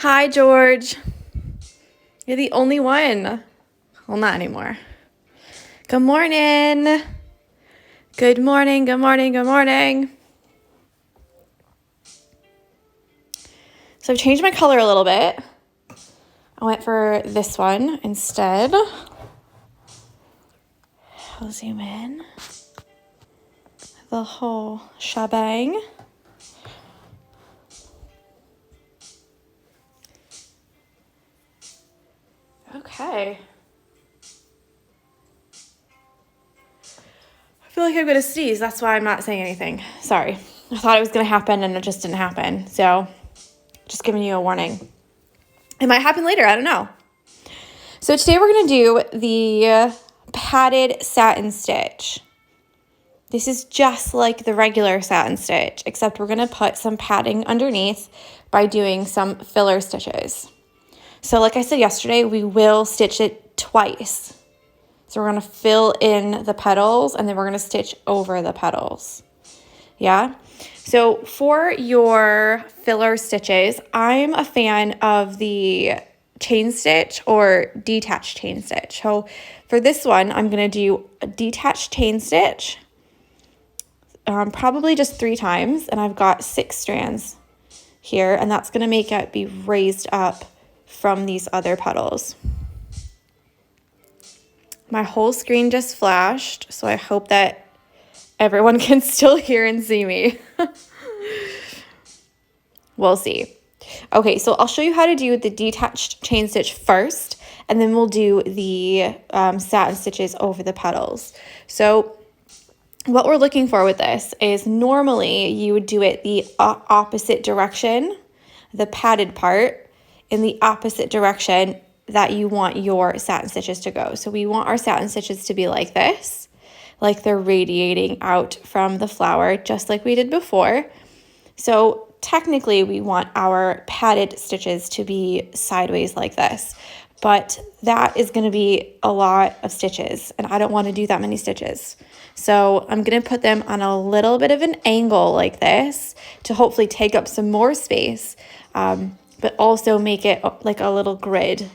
Hi, George. You're the only one. Well, not anymore. Good morning. Good morning, good morning, good morning. So I've changed my color a little bit. I went for this one instead. I'll zoom in. The whole shebang. Okay. I feel like I'm gonna sneeze. That's why I'm not saying anything. Sorry. I thought it was gonna happen and it just didn't happen. So just giving you a warning. It might happen later. I don't know. So today we're gonna do the padded satin stitch. This is just like the regular satin stitch, except we're gonna put some padding underneath by doing some filler stitches. So like I said yesterday, we will stitch it twice. So we're gonna fill in the petals and then we're gonna stitch over the petals. Yeah? So for your filler stitches, I'm a fan of the chain stitch or detached chain stitch. So for this one, I'm gonna do a detached chain stitch, probably just 3 times, and I've got 6 strands here, and that's gonna make it be raised up from these other petals. My whole screen just flashed, so I hope that everyone can still hear and see me. We'll see. Okay, so I'll show you how to do the detached chain stitch first, and then we'll do the satin stitches over the petals. So what we're looking for with this is normally you would do it the opposite direction, the padded part, in the opposite direction that you want your satin stitches to go. So we want our satin stitches to be like this, like they're radiating out from the flower, just like we did before. So technically we want our padded stitches to be sideways like this, but that is going to be a lot of stitches and I don't want to do that many stitches. So I'm going to put them on a little bit of an angle like this to hopefully take up some more space, but also make it like a little grid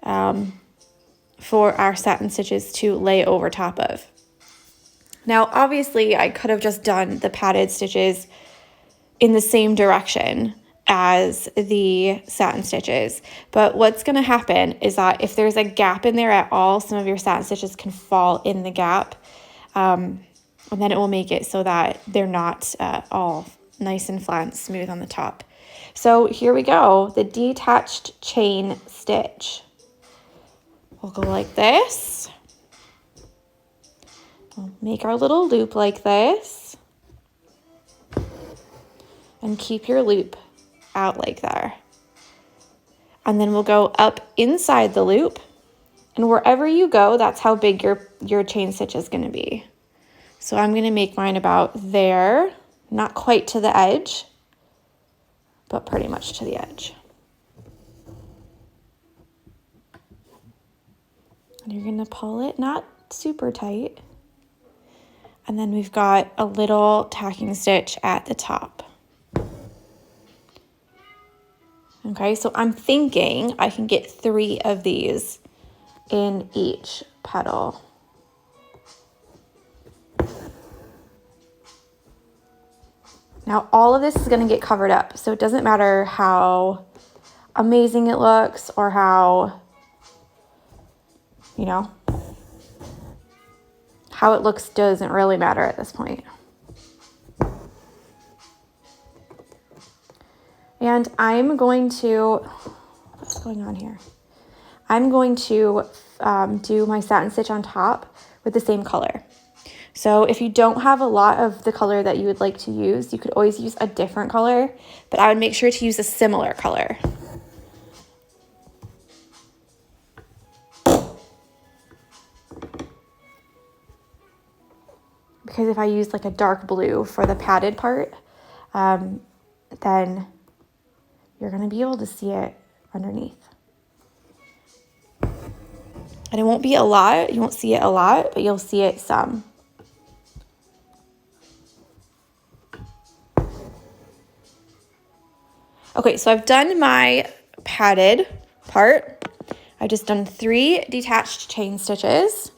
for our satin stitches to lay over top of. Now, obviously, I could have just done the padded stitches in the same direction as the satin stitches, but what's going to happen is that if there's a gap in there at all, some of your satin stitches can fall in the gap, and then it will make it so that they're not all nice and flat and smooth on the top. So here we go, the detached chain stitch. We'll go like this. We'll make our little loop like this. And keep your loop out like there. And then we'll go up inside the loop. And wherever you go, that's how big your chain stitch is going to be. So I'm going to make mine about there, not quite to the edge, but pretty much to the edge. And you're going to pull it not super tight. And then we've got a little tacking stitch at the top. Okay, so I'm thinking I can get 3 of these in each petal. Now all of this is going to get covered up, so it doesn't matter how amazing it looks or how, you know, how it looks doesn't really matter at this point. And I'm going to, what's going on here? I'm going to do my satin stitch on top with the same color. So if you don't have a lot of the color that you would like to use, you could always use a different color, but I would make sure to use a similar color. Because if I use like a dark blue for the padded part, then you're going to be able to see it underneath. And it won't be a lot. You won't see it a lot, but you'll see it some. Okay, so I've done my padded part. I just done 3 detached chain stitches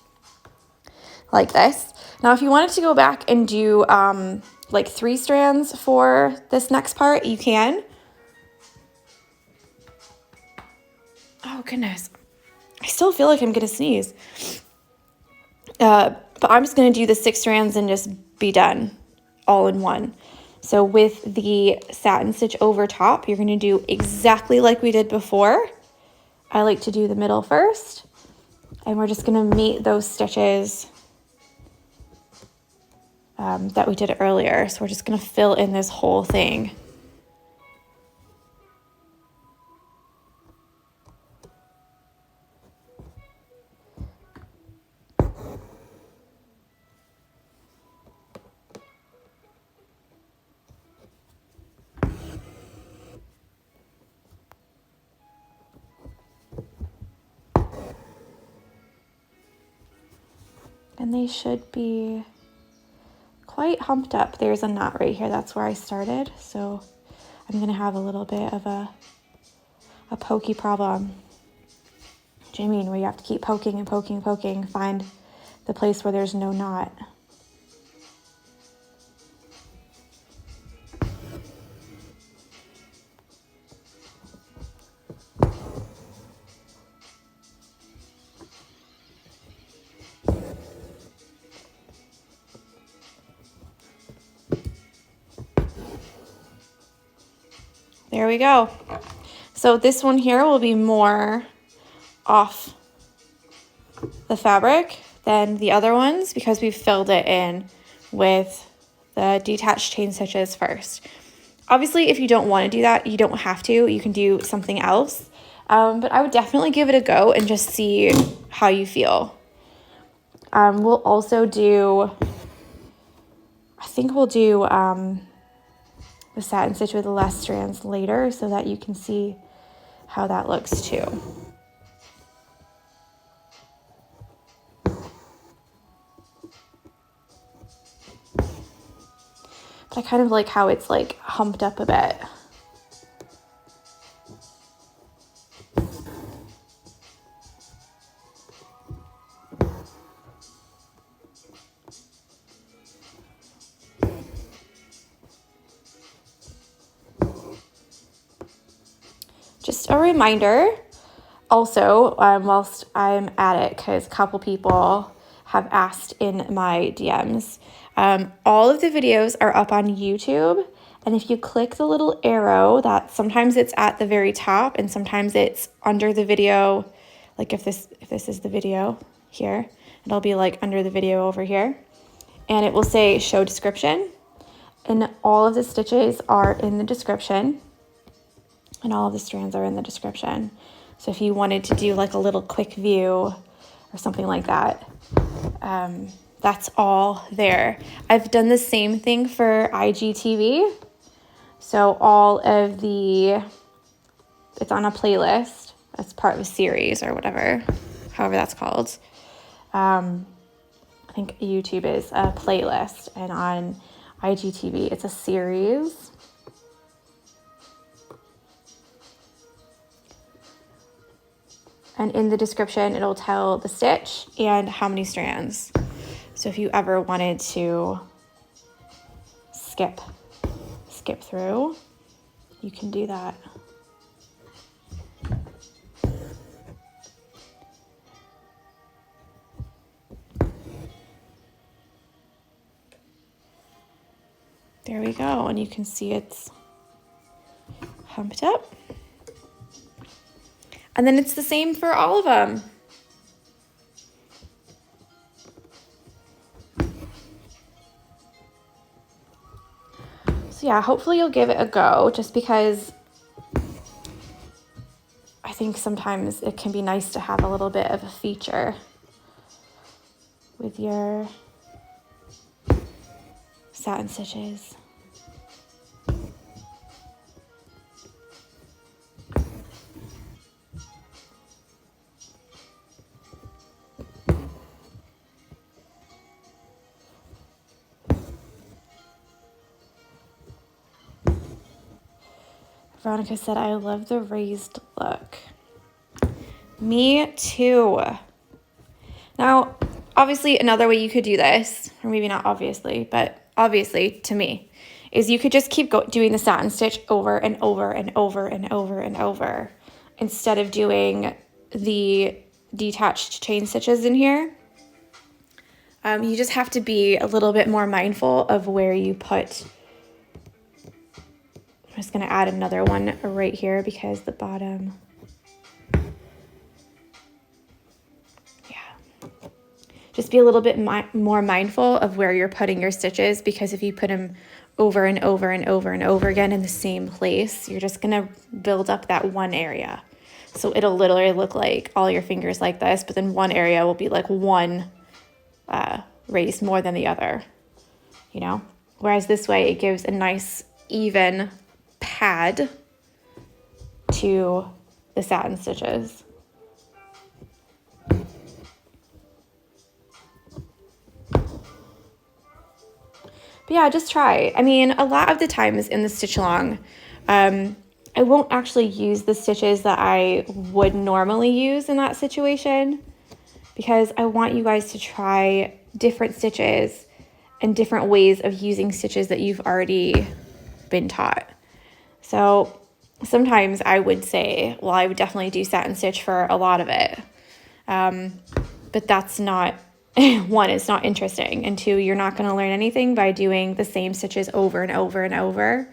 like this. Now, if you wanted to go back and do like 3 strands for this next part, you can. Oh goodness, I still feel like I'm gonna sneeze. But I'm just gonna do the 6 strands and just be done all in one. So with the satin stitch over top, you're gonna do exactly like we did before. I like to do the middle first, and we're just gonna mate those stitches that we did earlier. So we're just gonna fill in this whole thing. And they should be quite humped up. There's a knot right here. That's where I started. So I'm gonna have a little bit of a pokey problem. Do you mean where you have to keep poking and poking and poking, find the place where there's no knot. There we go. So this one here will be more off the fabric than the other ones because we've filled it in with the detached chain stitches first. Obviously, if you don't want to do that, you don't have to. You can do something else. But I would definitely give it a go and just see how you feel. We'll also do, I think we'll do the satin stitch with less strands later so that you can see how that looks too. But I kind of like how it's like humped up a bit. Just a reminder, also, whilst I'm at it, because a couple people have asked in my DMs, all of the videos are up on YouTube, and if you click the little arrow, that sometimes it's at the very top, and sometimes it's under the video, like if this is the video here, it'll be like under the video over here, and it will say show description, and all of the stitches are in the description. And all of the strands are in the description. So if you wanted to do like a little quick view or something like that, that's all there. I've done the same thing for IGTV. So all of it's on a playlist. That's part of a series or whatever, however that's called. I think YouTube is a playlist, and on IGTV it's a series. And in the description, it'll tell the stitch and how many strands. So if you ever wanted to skip through, you can do that. There we go, and you can see it's humped up. And then it's the same for all of them. So yeah, hopefully you'll give it a go, just because I think sometimes it can be nice to have a little bit of a feature with your satin stitches. Veronica said, I love the raised look. Me too. Now, obviously, another way you could do this, or maybe not obviously, but obviously to me, is you could just keep doing the satin stitch over and over and over and over and over instead of doing the detached chain stitches in here. You just have to be a little bit more mindful of where you put. I'm just going to add another one right here because the bottom. Yeah. Just be a little bit more mindful of where you're putting your stitches, because if you put them over and over and over and over again in the same place, you're just going to build up that one area. So it'll literally look like all your fingers like this, but then one area will be like one raised more than the other, you know? Whereas this way it gives a nice even pad to the satin stitches. But yeah, just try. I mean, a lot of the times in the stitch along, I won't actually use the stitches that I would normally use in that situation, because I want you guys to try different stitches and different ways of using stitches that you've already been taught. So sometimes I would say, well, I would definitely do satin stitch for a lot of it. But that's not, one, it's not interesting. And two, you're not going to learn anything by doing the same stitches over and over and over.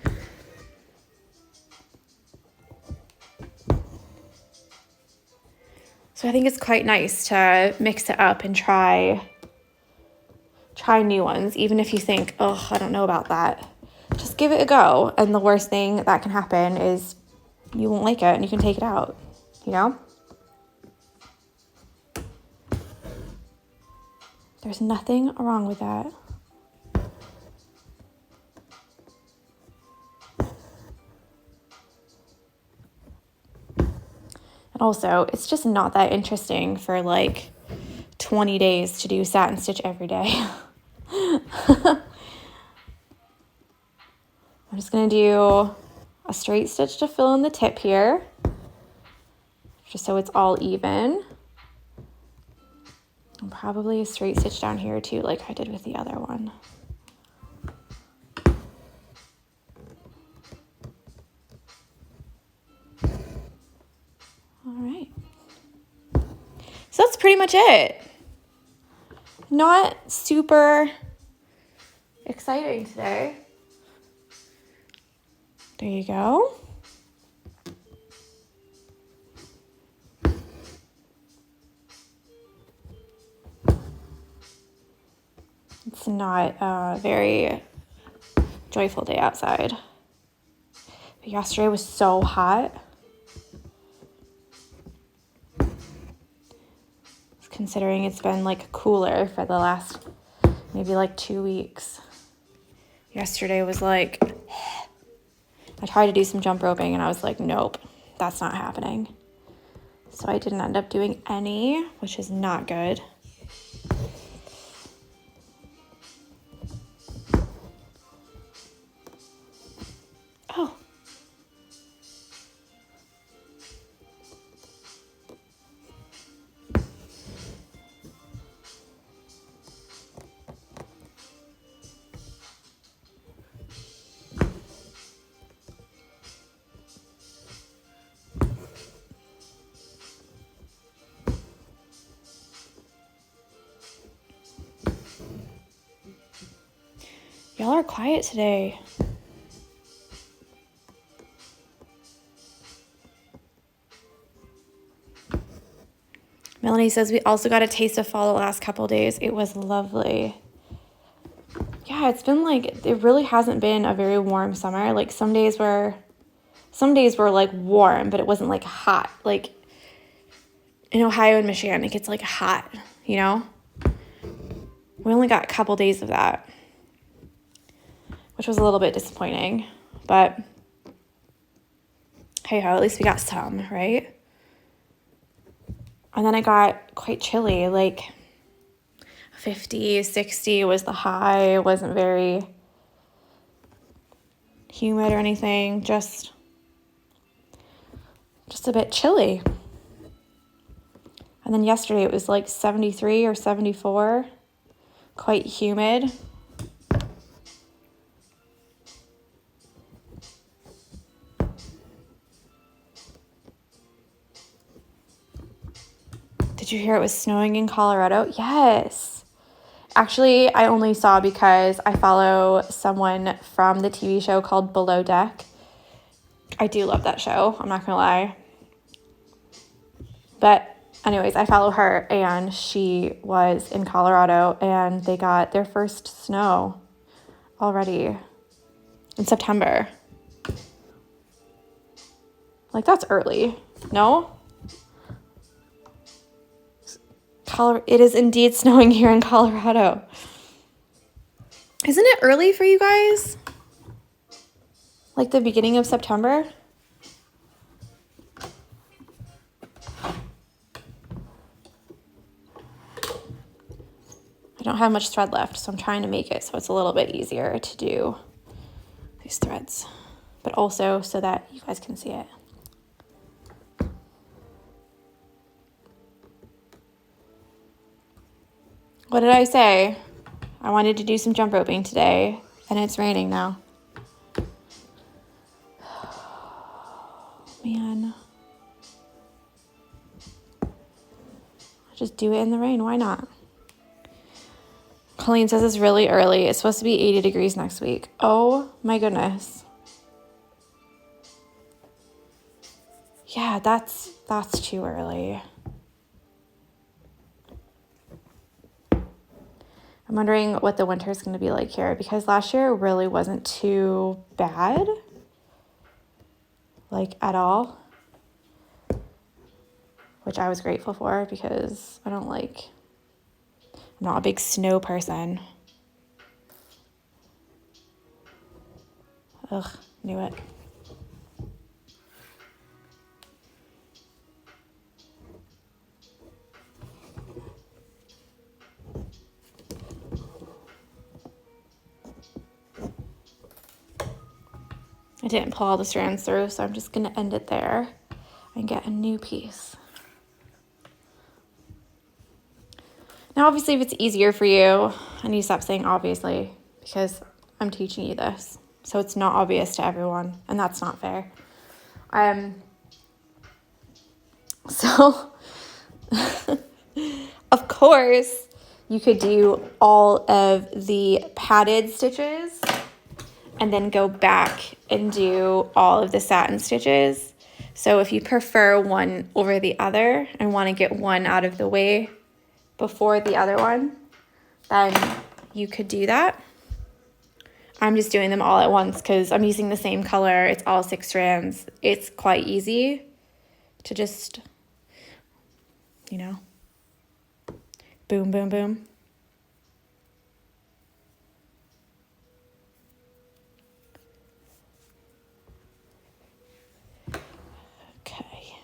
So I think it's quite nice to mix it up and try new ones, even if you think, oh, I don't know about that. Just give it a go. And the worst thing that can happen is you won't like it and you can take it out, you know? There's nothing wrong with that. And also, it's just not that interesting for like 20 days to do satin stitch every day. I'm just going to do a straight stitch to fill in the tip here, just so it's all even. And probably a straight stitch down here too, like I did with the other one. All right. So that's pretty much it. Not super exciting today. There you go. It's not a very joyful day outside. But yesterday was so hot. Considering it's been like cooler for the last maybe like 2 weeks. Yesterday was like, I tried to do some jump roping and I was like, nope, that's not happening. So I didn't end up doing any, which is not good. Oh. Y'all are quiet today. Melanie says, we also got a taste of fall the last couple days. It was lovely. Yeah, it's been like, it really hasn't been a very warm summer. Like some days were like warm, but it wasn't like hot. Like in Ohio and Michigan, it gets like hot, you know? We only got a couple days of that, which was a little bit disappointing, but hey ho, at least we got some, right? And then it got quite chilly, like 50, 60 was the high. It wasn't very humid or anything, just just a bit chilly. And then yesterday it was like 73 or 74, quite humid. Did you hear it was snowing in Colorado? Yes. Actually, I only saw because I follow someone from the TV show called Below Deck. I do love that show, I'm not gonna lie. But anyways, I follow her, and she was in Colorado, and they got their first snow already in September. Like, that's early. No? It is indeed snowing here in Colorado. Isn't it early for you guys? Like the beginning of September? I don't have much thread left, so I'm trying to make it so it's a little bit easier to do these threads, but also so that you guys can see it. What did I say? I wanted to do some jump roping today, and it's raining now. Man. I'll just do it in the rain. Why not? Colleen says it's really early. It's supposed to be 80 degrees next week. Oh my goodness. Yeah, that's too early. I'm wondering what the winter is going to be like here, because last year it really wasn't too bad, like at all, which I was grateful for because I'm not a big snow person. Ugh, knew it. I didn't pull all the strands through, so I'm just going to end it there and get a new piece. Now, obviously, if it's easier for you, I need to stop saying obviously because I'm teaching you this, so it's not obvious to everyone, and that's not fair. So, of course, you could do all of the padded stitches and then go back and do all of the satin stitches. So if you prefer one over the other and want to get one out of the way before the other one, then you could do that. I'm just doing them all at once because I'm using the same color. It's all 6 strands. It's quite easy to just, boom, boom, boom. Okay.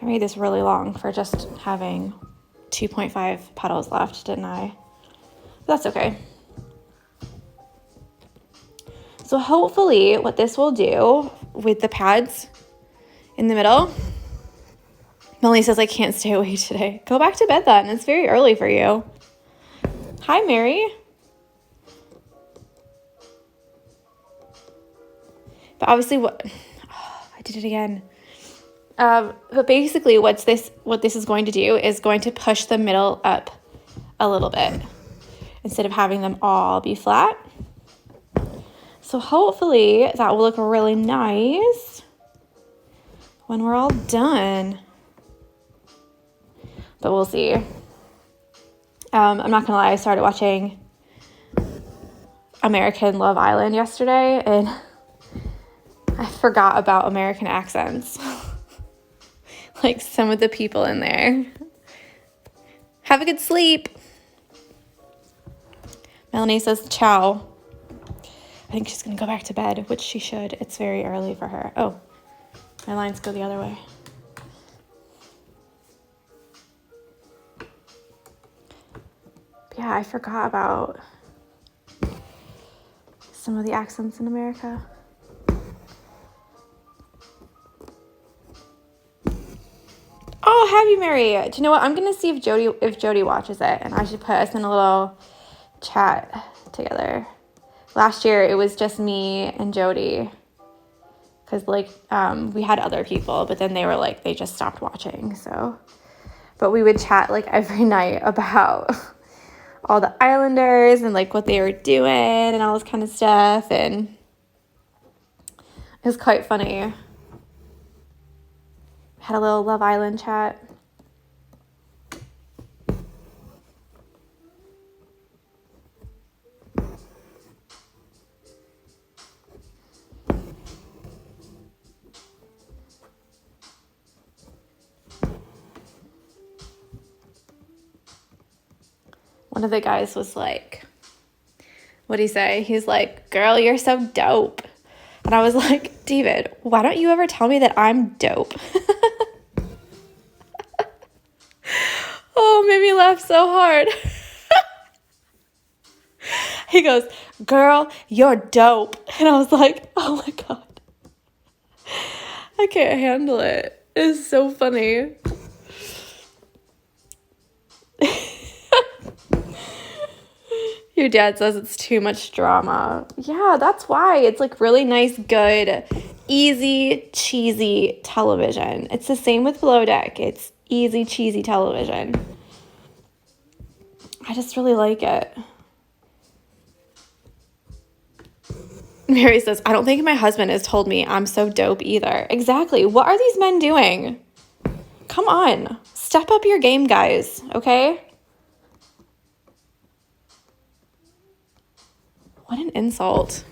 I made this really long for just having 2.5 petals left, didn't I? That's okay. So hopefully what this will do with the pads in the middle, Melanie says I can't stay awake today. Go back to bed then. It's very early for you. Hi, Mary. But obviously I did it again. But basically what this is going to do is going to push the middle up a little bit instead of having them all be flat. So hopefully that will look really nice when we're all done. But we'll see. I'm not gonna lie, I started watching American Love Island yesterday and I forgot about American accents. Like some of the people in there. Have a good sleep. Melanie says ciao. I think she's going to go back to bed, which she should. It's very early for her. Oh, my lines go the other way. Yeah, I forgot about some of the accents in America. Oh, have you, Mary? Do you know what? I'm going to see if Jody watches it, and I should put us in a little chat together. Last year, it was just me and Jody, because, like, we had other people, but then they were, like, they just stopped watching, so. But we would chat, like, every night about all the Islanders and, like, what they were doing and all this kind of stuff, and it was quite funny. Had a little Love Island chat. One of the guys was like, what'd he say? He's like, girl, you're so dope. And I was like, David, why don't you ever tell me that I'm dope? Oh, it made me laugh so hard. He goes, girl, you're dope. And I was like, oh my God. I can't handle it. It's so funny. Your dad says it's too much drama. Yeah, that's why. It's like really nice, good, easy, cheesy television. It's the same with Below Deck. It's easy, cheesy television. I just really like it. Mary says, I don't think my husband has told me I'm so dope either. Exactly. What are these men doing? Come on. Step up your game, guys. Okay? What an insult.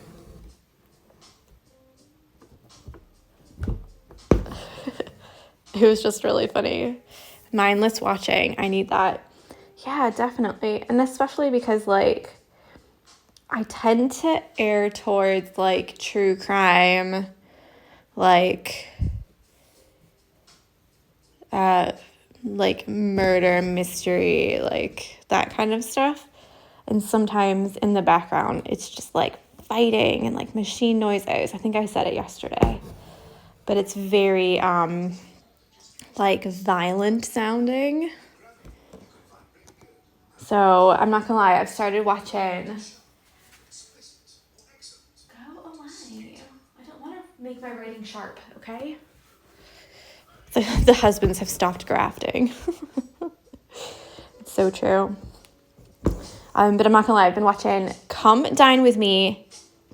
It was just really funny. Mindless watching. I need that. Yeah, definitely. And especially because, like, I tend to err towards, like, true crime, like murder, mystery, like, that kind of stuff. And sometimes in the background, it's just, like, fighting and, like, machine noises. I think I said it yesterday. But it's very, like, violent sounding. So, I'm not gonna lie, I've started watching... Go away. I don't want to make my writing sharp, okay? The husbands have stopped grafting. It's so true. But I'm not gonna lie, I've been watching Come Dine With Me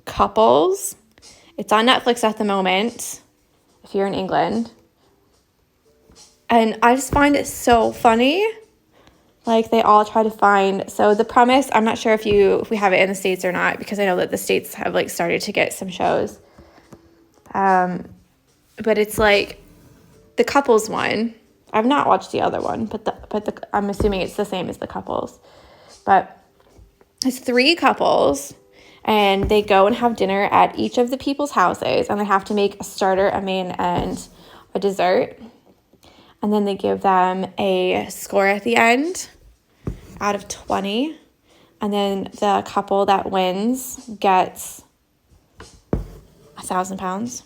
Couples. It's on Netflix at the moment, if you're in England. And I just find it so funny. Like, they all try to find... So the premise, I'm not sure if we have it in the States or not, because I know that the States have, like, started to get some shows. But it's, like, the couples one. I've not watched the other one, but I'm assuming it's the same as the couples. But it's 3 couples, and they go and have dinner at each of the people's houses, and they have to make a starter, a main, and a dessert. And then they give them a score at the end out of 20. And then the couple that wins gets £1,000.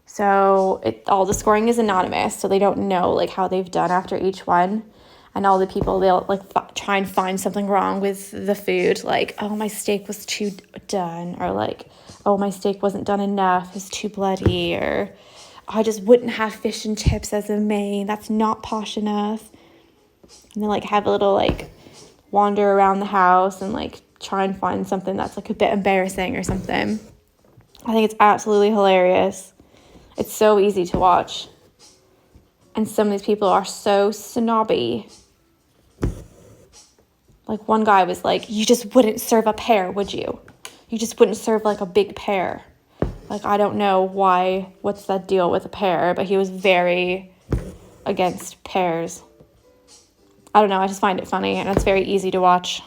So all the scoring is anonymous, so they don't know, like, how they've done after each one. And all the people, they'll, like, try and find something wrong with the food. Like, oh, my steak was too done. Or, like, oh, my steak wasn't done enough. It's too bloody. Or, I just wouldn't have fish and chips as a main. That's not posh enough. And then, like, have a little, like, wander around the house and, like, try and find something that's, like, a bit embarrassing or something. I think it's absolutely hilarious. It's so easy to watch. And some of these people are so snobby. Like, one guy was like, you just wouldn't serve a pear, would you? You just wouldn't serve, like, a big pear. Like, I don't know what's that deal with a pear, but he was very against pears. I don't know, I just find it funny and it's very easy to watch.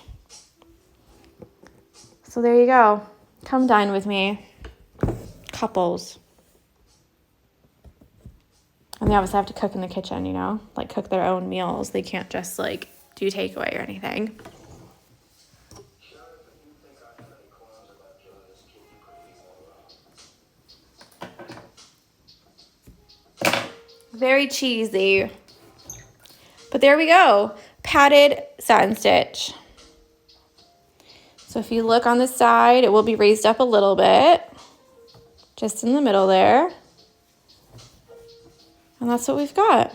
So there you go. Come dine with me. Couples. And they obviously have to cook in the kitchen, you know, like cook their own meals. They can't just like do takeaway or anything. Very cheesy. But there we go. Padded satin stitch. So if you look on the side, it will be raised up a little bit. Just in the middle there. And that's what we've got.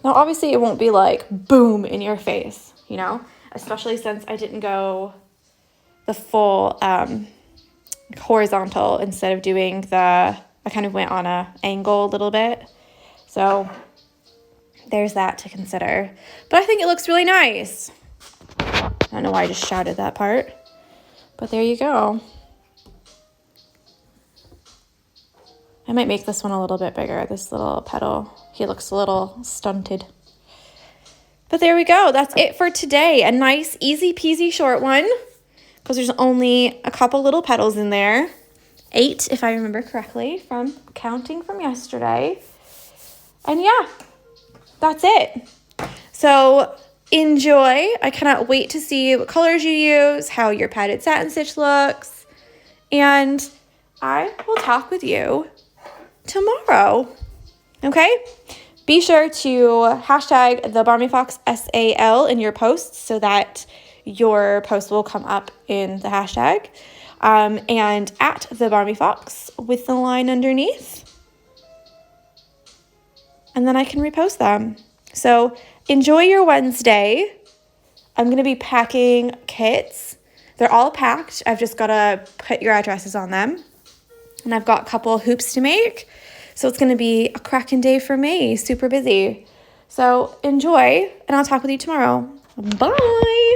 Now, obviously, it won't be like boom in your face, you know, especially since I didn't go the full horizontal instead of doing I kind of went on a angle a little bit. So there's that to consider. But I think it looks really nice. I don't know why I just shouted that part, but there you go. I might make this one a little bit bigger, this little petal. He looks a little stunted. But there we go. That's it for today. A nice, easy peasy short one because there's only a couple little petals in there. 8, if I remember correctly, from counting from yesterday. And yeah, that's it. So enjoy. I cannot wait to see what colors you use, how your padded satin stitch looks. And I will talk with you tomorrow. Okay? Be sure to hashtag the Barmy Fox SAL in your posts so that your post will come up in the hashtag. And at the Barmy Fox with the line underneath. And then I can repost them. So enjoy your Wednesday. I'm going to be packing kits. They're all packed. I've just got to put your addresses on them. And I've got a couple hoops to make. So it's going to be a cracking day for me. Super busy. So enjoy, and I'll talk with you tomorrow. Bye.